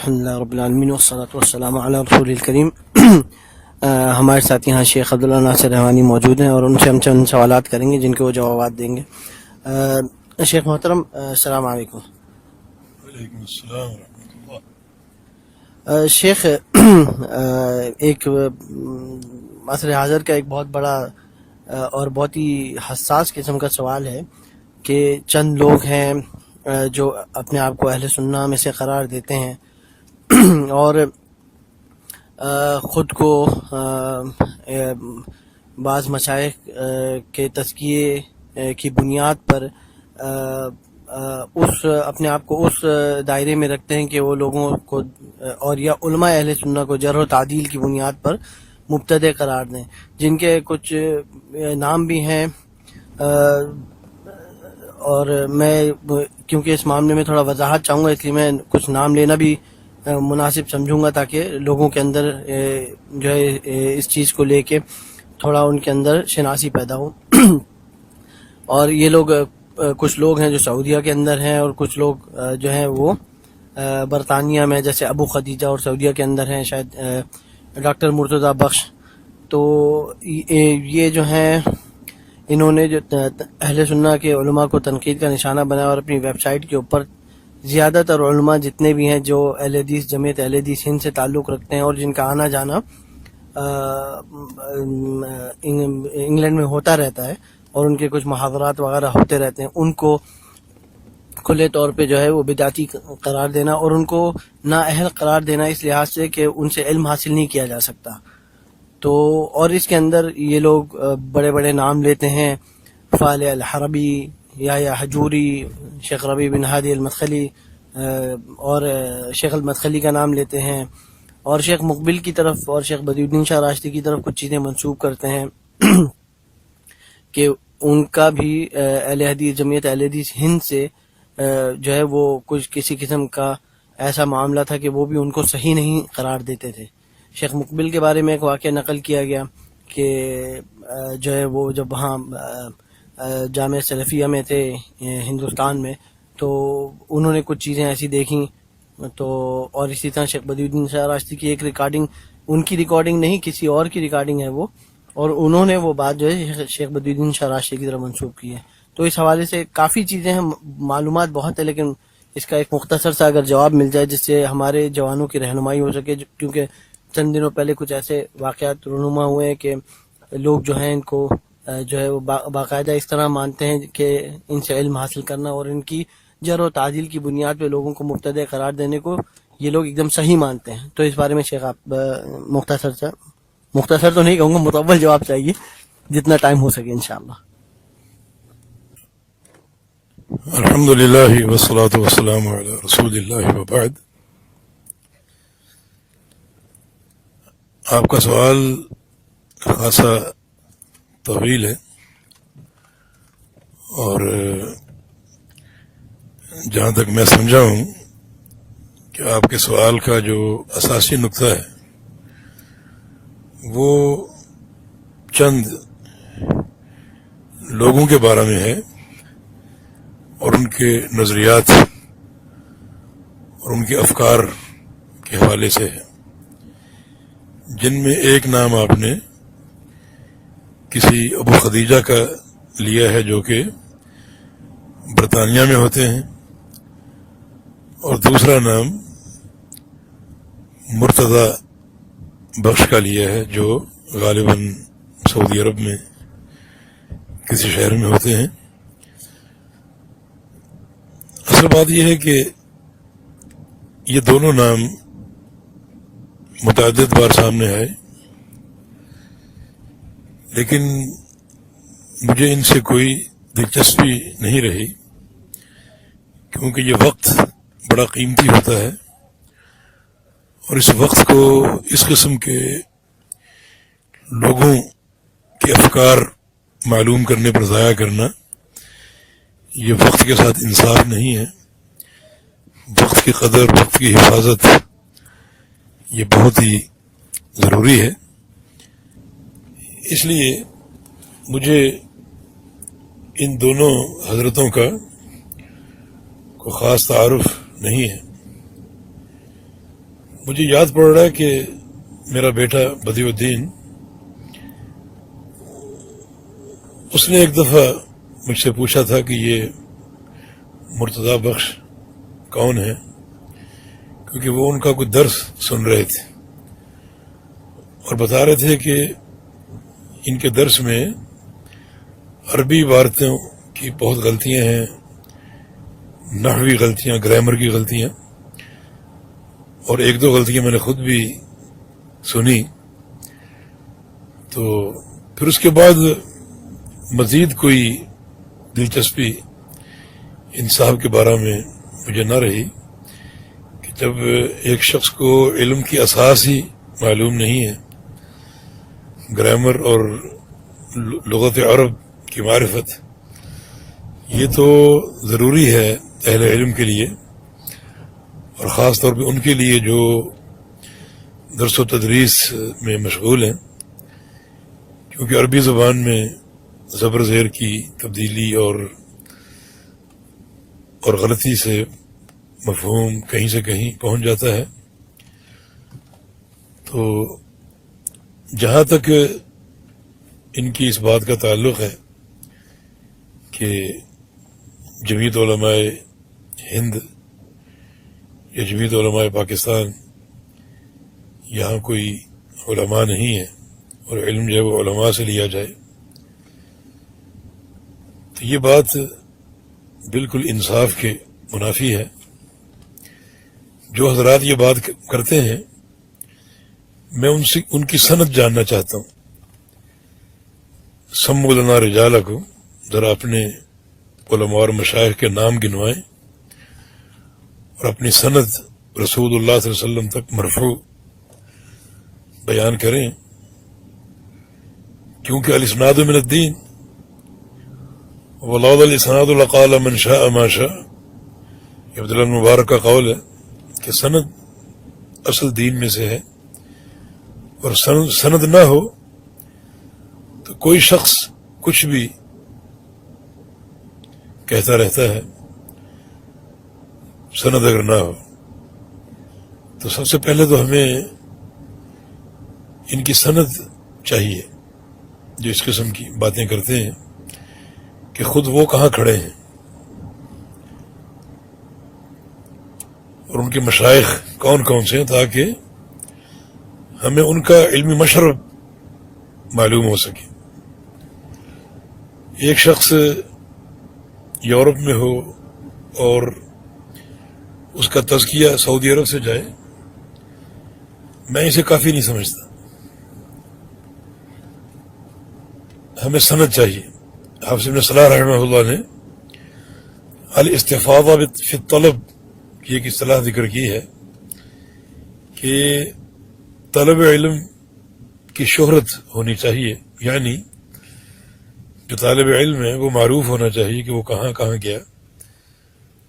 الحمدللہ رب العالمین والصلاۃ والسلام علی رسول الکریم۔ ہمارے ساتھ یہاں شیخ عبداللہ ناصر رحمانی موجود ہیں اور ان سے ہم چند سوالات کریں گے جن کے وہ جوابات دیں گے۔ شیخ محترم السلام علیکم۔ وعلیکم السلام ورحمۃ اللہ۔ شیخ ایک عصر حاضر کا ایک بہت بڑا اور بہت ہی حساس قسم کا سوال ہے کہ چند لوگ ہیں جو اپنے آپ کو اہل سنہ میں سے قرار دیتے ہیں اور خود کو بعض مشائخ کے تزکیے کی بنیاد پر اپنے آپ کو اس دائرے میں رکھتے ہیں کہ وہ لوگوں کو اور یا علماء اہل سنہ کو جرح و تعدیل کی بنیاد پر مبتدع قرار دیں، جن کے کچھ نام بھی ہیں اور میں کیونکہ اس معاملے میں تھوڑا وضاحت چاہوں گا، اس لیے میں کچھ نام لینا بھی مناسب سمجھوں گا تاکہ لوگوں کے اندر جو ہے اس چیز کو لے کے تھوڑا ان کے اندر شناسی پیدا ہو۔ اور یہ لوگ کچھ لوگ ہیں جو سعودیہ کے اندر ہیں اور کچھ لوگ جو ہیں وہ برطانیہ میں، جیسے ابو خدیجہ اور سعودیہ کے اندر ہیں، شاید ڈاکٹر مرتضی بخش۔ تو یہ جو ہیں انہوں نے جو اہل سنہ کے علماء کو تنقید کا نشانہ بنایا اور اپنی ویب سائٹ کے اوپر زیادہ تر علماء جتنے بھی ہیں جو اہل حدیث جمعیت اہل حدیث ہند سے تعلق رکھتے ہیں اور جن کا آنا جانا انگلینڈ میں ہوتا رہتا ہے اور ان کے کچھ محاورات وغیرہ ہوتے رہتے ہیں، ان کو کھلے طور پہ جو ہے وہ بدعتی قرار دینا اور ان کو نااہل قرار دینا اس لحاظ سے کہ ان سے علم حاصل نہیں کیا جا سکتا۔ تو اور اس کے اندر یہ لوگ بڑے بڑے نام لیتے ہیں، فالح الحربی، یا حجوری، شیخ ربیع بن ہادی المدخلی اور شیخ المدخلی کا نام لیتے ہیں، اور شیخ مقبل کی طرف اور شیخ بدیع الدین شاہ راشدی کی طرف کچھ چیزیں منسوب کرتے ہیں کہ ان کا بھی اہل حدیث جمعیت اہل حدیث ہند سے جو ہے وہ کچھ کسی قسم کا ایسا معاملہ تھا کہ وہ بھی ان کو صحیح نہیں قرار دیتے تھے۔ شیخ مقبل کے بارے میں ایک واقعہ نقل کیا گیا کہ جو ہے وہ جب وہاں جامعہ سلفیہ میں تھے ہندوستان میں، تو انہوں نے کچھ چیزیں ایسی دیکھیں تو، اور اسی طرح شیخ بدیع الدین شاہ راشدی کی ایک ریکارڈنگ، ان کی ریکارڈنگ نہیں کسی اور کی ریکارڈنگ ہے وہ، اور انہوں نے وہ بات جو ہے شیخ بدیع الدین شاہ راشدی کی طرف منسوب کی ہے۔ تو اس حوالے سے کافی چیزیں ہیں، معلومات بہت ہے، لیکن اس کا ایک مختصر سا اگر جواب مل جائے جس سے ہمارے جوانوں کی رہنمائی ہو سکے، کیونکہ چند دنوں پہلے کچھ ایسے واقعات رونما ہوئے ہیں کہ لوگ جو ہیں ان کو جو ہے وہ باقاعدہ اس طرح مانتے ہیں کہ ان سے علم حاصل کرنا اور ان کی جرح و تعدیل کی بنیاد پہ لوگوں کو مبتدع قرار دینے کو یہ لوگ ایک دم صحیح مانتے ہیں۔ تو اس بارے میں شیخ آپ مختصر تو نہیں کہوں گا، مطول جواب چاہیے جتنا ٹائم ہو سکے انشاءاللہ۔ الحمدللہ والصلاۃ والسلام علی رسول اللہ وبعد۔ آپ کا سوال خاصا طویل ہے اور جہاں تک میں سمجھا ہوں کہ آپ کے سوال کا جو اساسی نقطہ ہے وہ چند لوگوں کے بارے میں ہے اور ان کے نظریات اور ان کے افکار کے حوالے سے ہے، جن میں ایک نام آپ نے کسی ابو خدیجہ کا لیا ہے جو کہ برطانیہ میں ہوتے ہیں، اور دوسرا نام مرتضی بخش کا لیا ہے جو غالباً سعودی عرب میں کسی شہر میں ہوتے ہیں۔ اصل بات یہ ہے کہ یہ دونوں نام متعدد بار سامنے آئے، لیکن مجھے ان سے کوئی دلچسپی نہیں رہی، کیونکہ یہ وقت بڑا قیمتی ہوتا ہے اور اس وقت کو اس قسم کے لوگوں کے افکار معلوم کرنے پر ضائع کرنا یہ وقت کے ساتھ انصاف نہیں ہے۔ وقت کی قدر، وقت کی حفاظت یہ بہت ہی ضروری ہے، اس لیے مجھے ان دونوں حضرتوں کا کوئی خاص تعارف نہیں ہے۔ مجھے یاد پڑ رہا ہے کہ میرا بیٹا بدیع الدین، اس نے ایک دفعہ مجھ سے پوچھا تھا کہ یہ مرتضی بخش کون ہے، کیونکہ وہ ان کا کوئی درس سن رہے تھے اور بتا رہے تھے کہ ان کے درس میں عربی عبارتوں کی بہت غلطیاں ہیں، نحوی غلطیاں، گرامر کی غلطیاں، اور ایک دو غلطیاں میں نے خود بھی سنی. تو پھر اس کے بعد مزید کوئی دلچسپی ان صاحب کے بارے میں مجھے نہ رہی کہ جب ایک شخص کو علم کی اساس ہی معلوم نہیں ہے، گرامر اور لغت عرب کی معرفت، یہ تو ضروری ہے اہل علم کے لیے، اور خاص طور پہ ان کے لیے جو درس و تدریس میں مشغول ہیں، کیونکہ عربی زبان میں زبر زیر کی تبدیلی اور غلطی سے مفہوم کہیں سے کہیں پہنچ جاتا ہے. تو جہاں تک ان کی اس بات کا تعلق ہے کہ جمعیت علماء ہند یا جمعیت علماء پاکستان، یہاں کوئی علماء نہیں ہے اور علم جو ہے وہ علماء سے لیا جائے، تو یہ بات بالکل انصاف کے منافی ہے. جو حضرات یہ بات کرتے ہیں، میں ان کی سند جاننا چاہتا ہوں. سموا لنا رجالکم، ذرا اپنے علماء اور مشائخ کے نام گنوائیں اور اپنی سند رسول اللہ صلی اللہ علیہ وسلم تک مرفوع بیان کریں، کیونکہ الاسناد من الدین، ولولا الاسناد لقال من شاء ما شاء. یہ عبداللہ المبارک کا قول ہے کہ سند اصل دین میں سے ہے، اور سند نہ ہو تو کوئی شخص کچھ بھی کہتا رہتا ہے. سند اگر نہ ہو تو سب سے پہلے تو ہمیں ان کی سند چاہیے جو اس قسم کی باتیں کرتے ہیں کہ خود وہ کہاں کھڑے ہیں اور ان کے مشائخ کون کون سے ہیں، تاکہ ہمیں ان کا علمی مشرب معلوم ہو سکے. ایک شخص یورپ میں ہو اور اس کا تزکیہ سعودی عرب سے جائے، میں اسے کافی نہیں سمجھتا. ہمیں سند چاہیے. حافظ ابن صلاح رحمہ اللہ نے الاستفاضہ فی الطلب کی ایک اصطلاح ذکر کی ہے کہ طلب علم کی شہرت ہونی چاہیے، یعنی جو طالب علم ہے وہ معروف ہونا چاہیے کہ وہ کہاں کہاں گیا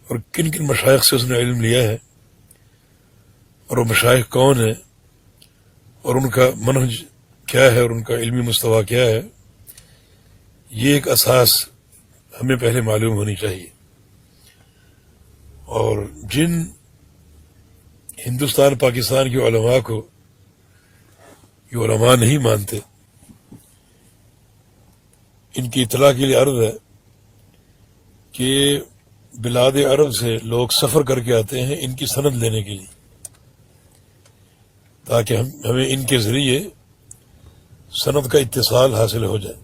اور کن کن مشائخ سے اس نے علم لیا ہے، اور وہ مشائخ کون ہیں اور ان کا منہج کیا ہے اور ان کا علمی مستویٰ کیا ہے. یہ ایک اساس ہمیں پہلے معلوم ہونی چاہیے. اور جن ہندوستان پاکستان کے علماء کو یہ علماء نہیں مانتے، ان کی اطلاع کے لیے عرض ہے کہ بلاد عرب سے لوگ سفر کر کے آتے ہیں ان کی سند لینے کے لیے، تاکہ ہمیں ان کے ذریعے سند کا اتصال حاصل ہو جائے.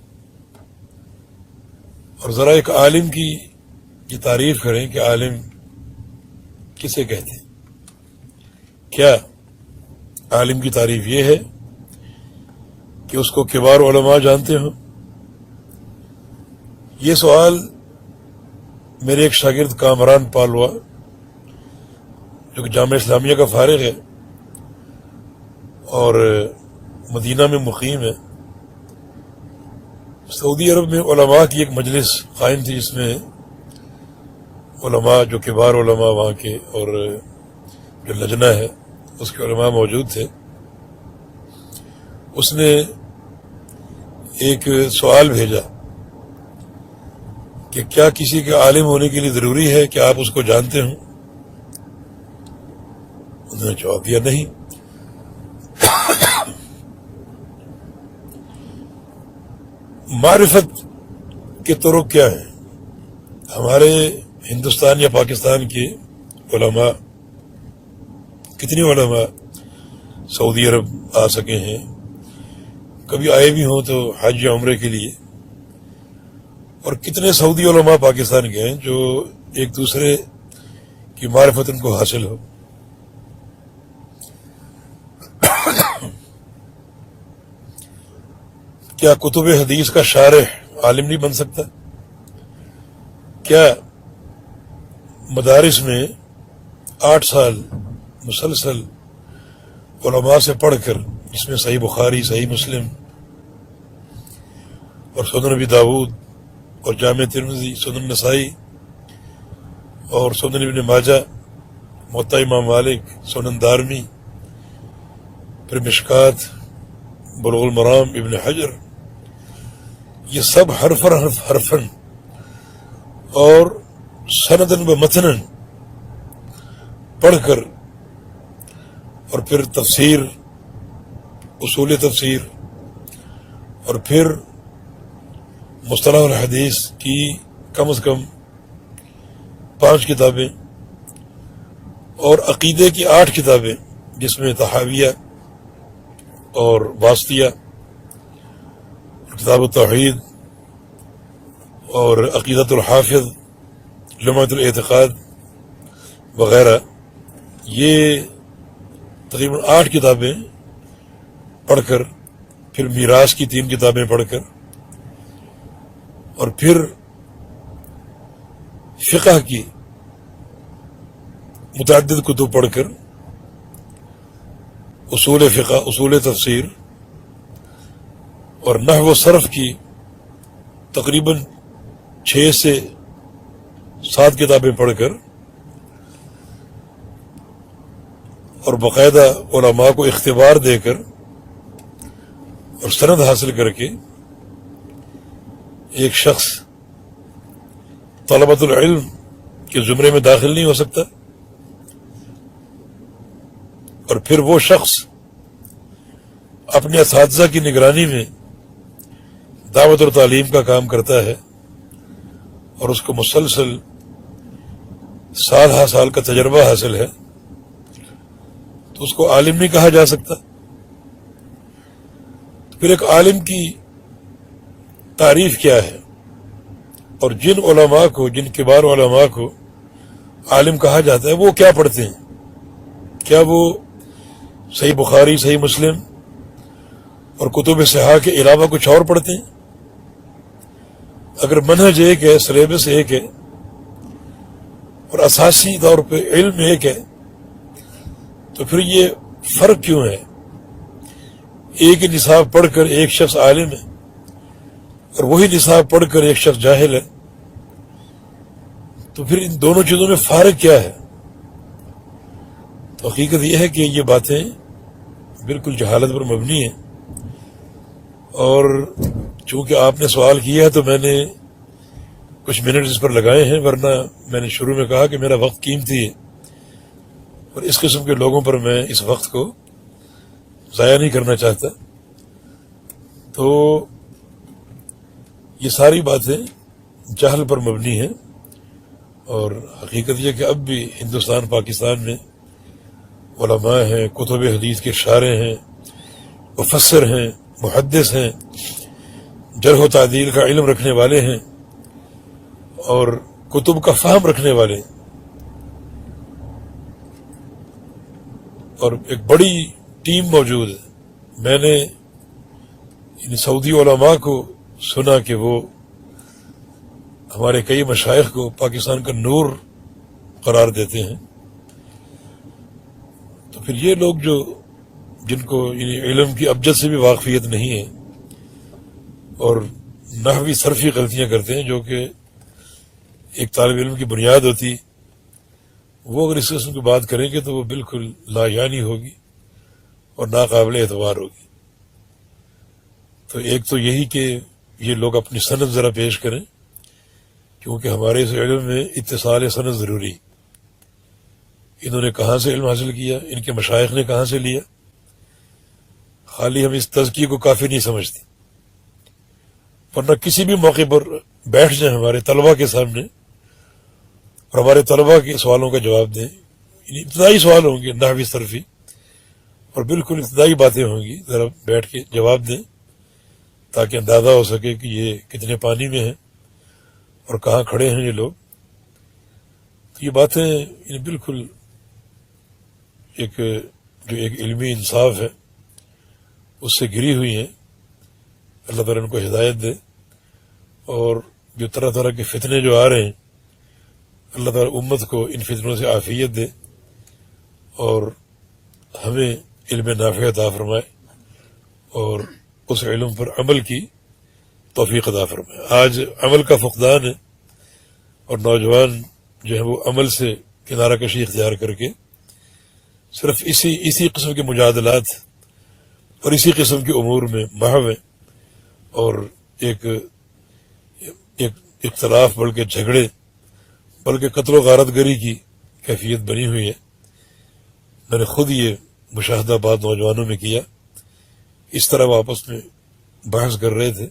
اور ذرا ایک عالم کی یہ تعریف کریں کہ عالم کسے کہتے ہیں. کیا عالم کی تعریف یہ ہے کہ اس کو کبار علماء جانتے ہوں؟ یہ سوال میرے ایک شاگرد کامران پالوا، جو کہ جامعہ اسلامیہ کا فارغ ہے اور مدینہ میں مقیم ہے، سعودی عرب میں علماء کی ایک مجلس قائم تھی جس میں علماء جو کبار علماء وہاں کے اور جو لجنہ ہے اس کے علماء موجود تھے. اس نے ایک سوال بھیجا کہ کیا کسی کے عالم ہونے کے لیے ضروری ہے کہ آپ اس کو جانتے ہوں؟ انہوں نے جواب دیا نہیں. معرفت کے طرق کیا ہیں؟ ہمارے ہندوستان یا پاکستان کے علماء، کتنے علماء سعودی عرب آ سکے ہیں، کبھی آئے بھی ہوں تو حج یا عمرے کے لیے، اور کتنے سعودی علماء پاکستان کے ہیں جو ایک دوسرے کی معرفت ان کو حاصل ہو. کیا کتب حدیث کا شارح عالم نہیں بن سکتا؟ کیا مدارس میں 8 سال مسلسل علماء سے پڑھ کر، جس میں صحیح بخاری، صحیح مسلم اور سنن ابی داود اور جامع ترمذی، سنن نسائی اور سنن ابن ماجہ، موطا امام مالک، سنن دارمی، پھر مشکات، بلوغ المرام، ابن حجر، یہ سب حرفن اور سندن و متنن پڑھ کر، اور پھر تفسیر، اصول تفسیر، اور پھر مصطلح الحدیث کی کم از کم 5 کتابیں، اور عقیدے کی 8 کتابیں جس میں تحاویہ اور واسطیہ، کتاب التوحید اور عقیدۃ الحافظ، لمعۃ الاعتقاد وغیرہ. یہ تقریباً 8 کتابیں پڑھ کر، پھر میراث کی 3 کتابیں پڑھ کر، اور پھر فقہ کی متعدد کتب پڑھ کر، اصول فقہ، اصول تفسیر اور نحو و صرف کی تقریباً 6 سے 7 کتابیں پڑھ کر، اور باقاعدہ علماء کو اختبار دے کر اور سند حاصل کر کے، ایک شخص طلبۃ العلم کے زمرے میں داخل نہیں ہو سکتا. اور پھر وہ شخص اپنے اساتذہ کی نگرانی میں دعوت اور تعلیم کا کام کرتا ہے، اور اس کو مسلسل سال ہا سال کا تجربہ حاصل ہے، تو اس کو عالم نہیں کہا جا سکتا. پھر ایک عالم کی تعریف کیا ہے؟ اور جن علماء کو، جن کبار علماء کو عالم کہا جاتا ہے، وہ کیا پڑھتے ہیں؟ کیا وہ صحیح بخاری، صحیح مسلم اور کتب صحاح کے علاوہ کچھ اور پڑھتے ہیں؟ اگر منہج ایک ہے، سلیبس ایک ہے، اور اساسی طور پہ علم ایک ہے، تو پھر یہ فرق کیوں ہے؟ ایک ہی نصاب پڑھ کر ایک شخص عالم ہے، اور وہی نصاب پڑھ کر ایک شخص جاہل ہے. تو پھر ان دونوں چیزوں میں فارق کیا ہے؟ تو حقیقت یہ ہے کہ یہ باتیں بالکل جہالت پر مبنی ہیں. اور چونکہ آپ نے سوال کیا ہے تو میں نے کچھ منٹ اس پر لگائے ہیں، ورنہ میں نے شروع میں کہا کہ میرا وقت قیمتی ہے، اور اس قسم کے لوگوں پر میں اس وقت کو ضائع نہیں کرنا چاہتا. تو یہ ساری باتیں جہل پر مبنی ہیں، اور حقیقت یہ کہ اب بھی ہندوستان، پاکستان میں علماء ہیں، کتب حدیث کے شارح ہیں، مفسر ہیں، محدث ہیں، جرح و تعدیل کا علم رکھنے والے ہیں، اور کتب کا فہم رکھنے والے ہیں. اور ایک بڑی ٹیم موجود ہے. میں نے ان سعودی علماء کو سنا کہ وہ ہمارے کئی مشائخ کو پاکستان کا نور قرار دیتے ہیں. تو پھر یہ لوگ جو جن کو علم کی ابجد سے بھی واقفیت نہیں ہے، اور نحوی صرفی غلطیاں کرتے ہیں جو کہ ایک طالب علم کی بنیاد ہوتی، وہ اگر اس قسم کی بات کریں گے تو وہ بالکل لا یعنی ہوگی اور ناقابل اعتبار ہوگی. تو ایک تو یہی کہ یہ لوگ اپنی سند ذرا پیش کریں، کیونکہ ہمارے اس علم میں اتصال سند ضروری. انہوں نے کہاں سے علم حاصل کیا، ان کے مشائخ نے کہاں سے لیا. خالی ہم اس تزکیے کو کافی نہیں سمجھتے، ورنہ کسی بھی موقع پر بیٹھ جائیں ہمارے طلباء کے سامنے اور ہمارے طلباء کے سوالوں کا جواب دیں. ابتدائی سوال ہوں گے نحوی صرفی، اور بالکل ابتدائی باتیں ہوں گی، ذرا بیٹھ کے جواب دیں تاکہ اندازہ ہو سکے کہ یہ کتنے پانی میں ہیں اور کہاں کھڑے ہیں یہ لوگ. تو یہ باتیں بالکل ایک علمی انصاف ہے اس سے گری ہوئی ہیں. اللہ تعالیٰ ان کو ہدایت دے، اور جو طرح طرح کے فتنے جو آ رہے ہیں اللہ تعالیٰ امت کو ان فتنوں سے عافیت دے اور ہمیں علم نافع عطا فرمائے اور اس علم پر عمل کی توفیق عطا فرمائے. آج عمل کا فقدان ہے اور نوجوان جو ہے وہ عمل سے کنارہ کشی اختیار کر کے صرف اسی قسم کے مجادلات اور اسی قسم کے امور میں محو ہیں، اور ایک اختلاف بلکہ جھگڑے بلکہ قتل و غارت گری کی کیفیت بنی ہوئی ہے. میں نے خود یہ مشاہدہ بعض نوجوانوں میں کیا، اس طرح وہ آپس میں بحث کر رہے تھے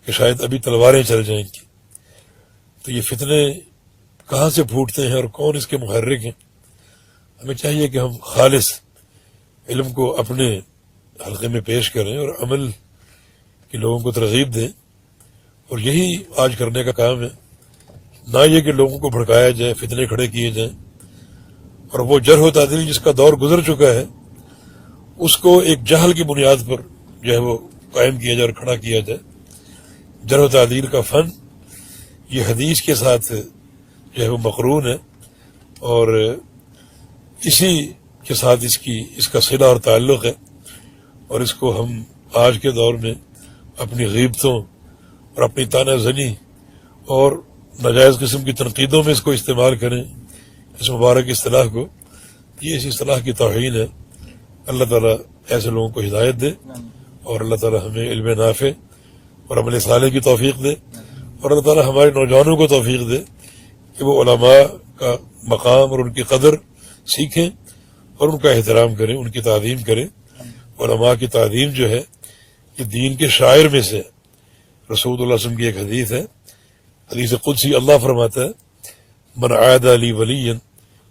کہ شاید ابھی تلواریں چل جائیں گی. تو یہ فتنے کہاں سے پھوٹتے ہیں اور کون اس کے محرک ہیں؟ ہمیں چاہیے کہ ہم خالص علم کو اپنے حلقے میں پیش کریں اور عمل کے لوگوں کو ترغیب دیں، اور یہی آج کرنے کا کام ہے. نہ یہ کہ لوگوں کو بھڑکایا جائے، فتنے کھڑے کیے جائیں، اور وہ جرح و تعدیل جس کا دور گزر چکا ہے اس کو ایک جہل کی بنیاد پر جو ہے وہ قائم کیا جائے اور کھڑا کیا جائے. جرح و تعدیل کا فن یہ حدیث کے ساتھ جو ہے وہ مقرون ہے، اور اسی کے ساتھ اس کا صلہ اور تعلق ہے، اور اس کو ہم آج کے دور میں اپنی غیبتوں اور اپنی طعنہ زنی اور ناجائز قسم کی تنقیدوں میں اس کو استعمال کریں، اس مبارک اصطلاح کو. یہ اس اصطلاح کی توہین ہے. اللہ تعالیٰ ایسے لوگوں کو ہدایت دے، اور اللہ تعالیٰ ہمیں علم نافع اور عمل صالح کی توفیق دے، اور اللہ تعالیٰ ہمارے نوجوانوں کو توفیق دے کہ وہ علماء کا مقام اور ان کی قدر سیکھیں اور ان کا احترام کریں، ان کی تعظیم کریں. علماء کی تعظیم جو ہے یہ دین کے شاعر میں سے. رسول اللہ صلی اللہ علیہ وسلم کی ایک حدیث ہے، حدیث قدسی، اللہ فرماتا ہے من عاد لی ولی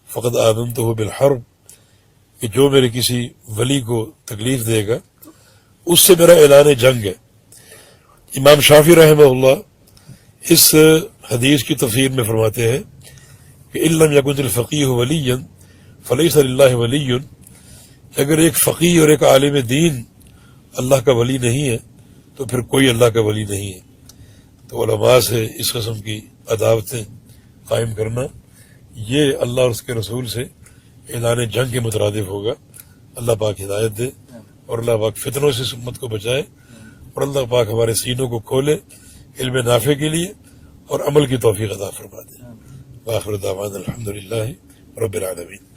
فقد آذنتہ بالحرب، کہ جو میرے کسی ولی کو تکلیف دے گا اس سے میرا اعلان جنگ ہے. امام شافعی رحمہ اللہ اس حدیث کی تفسیر میں فرماتے ہیں کہ ان لم یکن الفقیہ ولیا فلیس للہ ولی، اگر ایک فقیہ اور ایک عالم دین اللہ کا ولی نہیں ہے تو پھر کوئی اللہ کا ولی نہیں ہے. تو علماء سے اس قسم کی عداوتیں قائم کرنا یہ اللہ اور اس کے رسول سے اعلان جنگ کے مترادف ہوگا. اللہ پاک ہدایت دے اور اللہ پاک فتنوں سے اس امت کو بچائے، اور اللہ پاک ہمارے سینوں کو کھولے علم نافع کے لیے اور عمل کی توفیق عطا فرما دے. وآخر دعوانا الحمدللہ رب العالمین.